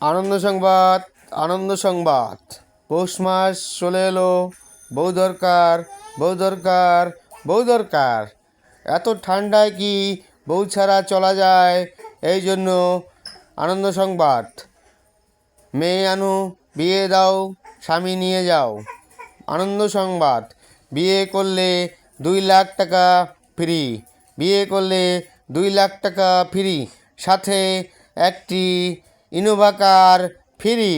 আনন্দ সংবাদ, আনন্দ সংবাদ। পৌষ মাস চলে এলো, বউ দরকার, বউ দরকার, বউ দরকার। এত ঠান্ডায় কি বউ ছাড়া চলা যায়? এই জন্য আনন্দ সংবাদ। মেয়ে আনো, বিয়ে দাও, স্বামী নিয়ে যাও। আনন্দ সংবাদ। বিয়ে করলে 2 লাখ টাকা ফ্রি। বিয়ে করলে 2 লাখ টাকা ফ্রি, সাথে একটি ইনোভা কার ফ্রি।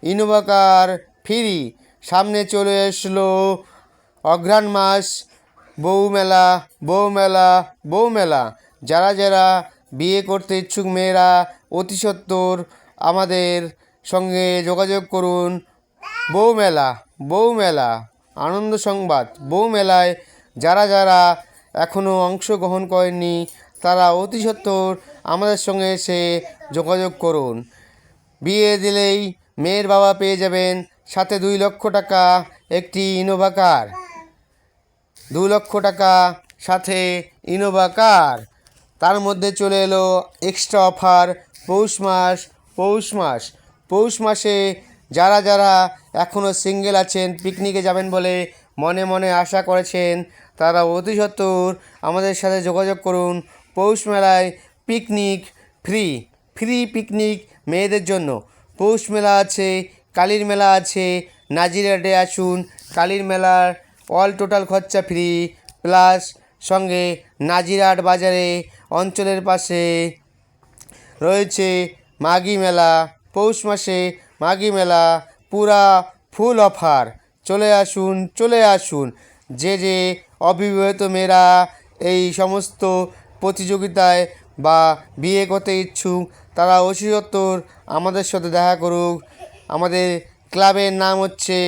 ইনোভা কার ফ্রি। সামনে চলে আসলো অঘ্রাণ মাস, বউ মেলা, বউ মেলা, বউ মেলা। যারা যারা বিয়ে করতে ইচ্ছুক মেয়েরা অতি সত্বর আমাদের সঙ্গে যোগাযোগ করুন। বউ মেলা, বউ মেলা। আনন্দ সংবাদ। বউ মেলায় যারা যারা এখনও অংশগ্রহণ করেননি তারা অতি সত্বর আমাদের সঙ্গে এসে যোগাযোগ করুন। বিয়ে দিলেই মেয়ের বাবা পেয়ে যাবেন সাথে 2 লক্ষ টাকা একটি ইনোভা কার। 2 লক্ষ টাকা সাথে ইনোভা কার। তার মধ্যে চলে এলো এক্সট্রা অফার পৌষ মাস, পৌষ মাস। পৌষ মাসে যারা যারা এখনও সিঙ্গেল আছেন, পিকনিকে যাবেন বলে মনে মনে আশা করেছেন, তারা অতি সত্বর আমাদের সাথে যোগাযোগ করুন। পৌষ মেলায় পিকনিক ফ্রি, ফ্রি পিকনিক মেয়েদের জন্য। পৌষ মেলা আছে, কালীর মেলা আছে, নাজিরহাটে আসুন। কালীর মেলার অল টোটাল খরচা ফ্রি, প্লাস সঙ্গে নাজিরহাট বাজারে অঞ্চলের পাশে রয়েছে মাঘী মেলা। পৌষ মাসে মাঘী মেলা পুরা ফুল অফার। চলে আসুন, চলে আসুন। যে যে অবিবাহিত মেয়েরা এই সমস্ত প্রতিযোগিতায় বা বিয়ে করতে ইচ্ছুক তারা অতিসত্বর আমাদের সাথে দেখা করুক। আমাদের ক্লাবের নাম হচ্ছে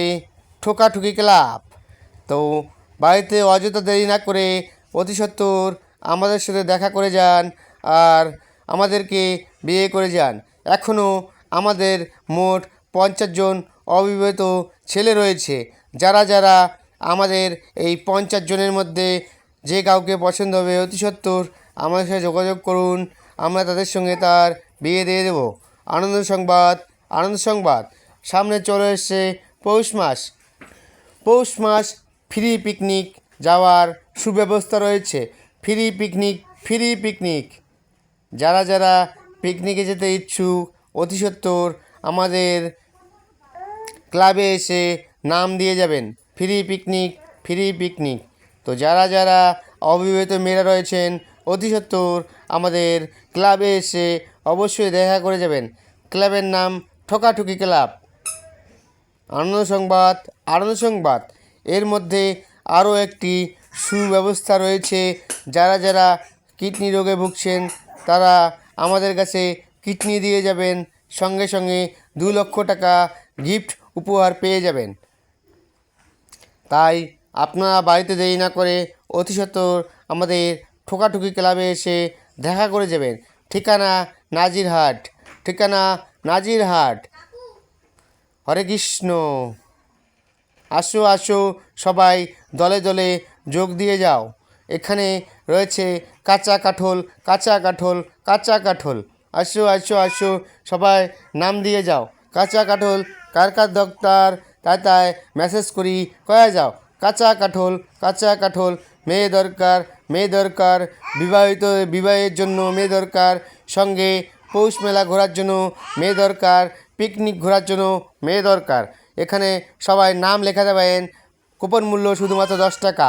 ঠোকাঠুকি ক্লাব। তো বাড়িতে অযথা দেরি না করে অতি সত্বর আমাদের সাথে দেখা করে যান আর আমাদেরকে বিয়ে করে যান। এখনও আমাদের মোট 50 জন অবিবাহিত ছেলে রয়েছে। যারা যারা আমাদের এই 50 জনের মধ্যে যে কাউকে পছন্দ হবে অতি সত্বর আমাদের সাথে যোগাযোগ করুন। আমরা তাদের সঙ্গে তার বিয়ে দিয়ে দেব। আনন্দ সংবাদ, আনন্দ সংবাদ। সামনে চলে এসছে পৌষ মাস। পৌষ মাস ফ্রি পিকনিক যাওয়ার সুব্যবস্থা রয়েছে। Free picnic, free picnic. যারা যারা পিকনিকে যেতে ইচ্ছুক অতি সত্বর আমাদের ক্লাবে এসে নাম দিয়ে যাবেন। Free picnic, free picnic. তো যারা যারা অবিবাহিত মেয়েরা রয়েছেন অতি সত্বর আমাদের ক্লাবে এসে অবশ্যই দেখা করে যাবেন। ক্লাবের নাম ঠোকাঠুকি ক্লাব। আনন্দ সংবাদ, আনন্দ সংবাদ। এর মধ্যে আরও একটি সুব্যবস্থা রয়েছে। যারা যারা কিডনি রোগে ভুগছেন তারা আমাদের কাছে কিডনি দিয়ে যাবেন, সঙ্গে সঙ্গে 2 লক্ষ টাকা গিফট উপহার পেয়ে যাবেন। তাই আপনারা বাড়িতে দেরি না করে অতি সত্বর আমাদের ঠোকাঠুকি ক্লাবে এসে দেখা করে যাবেন। ঠিকানা নাজিরহাট, ঠিকানা নাজিরহাট। হরে কৃষ্ণ। আসো আসো সবাই দলে দলে যোগ দিয়ে যাও। এখানে রয়েছে কাঁচা কাঁঠাল, কাঁচা কাঁঠাল, কাঁচা কাঁঠাল। আসো আসো আসো সবাই নাম দিয়ে যাও। কাঁচা কাঁঠাল কার কার দরকার তাই তাই মেসেজ করি কয়ে যাও। কাঁচা কাঁঠাল, কাঁচা কাঁঠাল। মেয়ে দরকার, মেয়ে দরকার। বিবাহিত বিবাহের জন্য মেয়ে দরকার। সঙ্গে পৌষ মেলা ঘোরার জন্য মেয়ে দরকার। পিকনিক ঘোরার জন্য মেয়ে দরকার। এখানে সবাই নাম লেখাতে পারেন। কুপন মূল্য শুধুমাত্র 10 টাকা।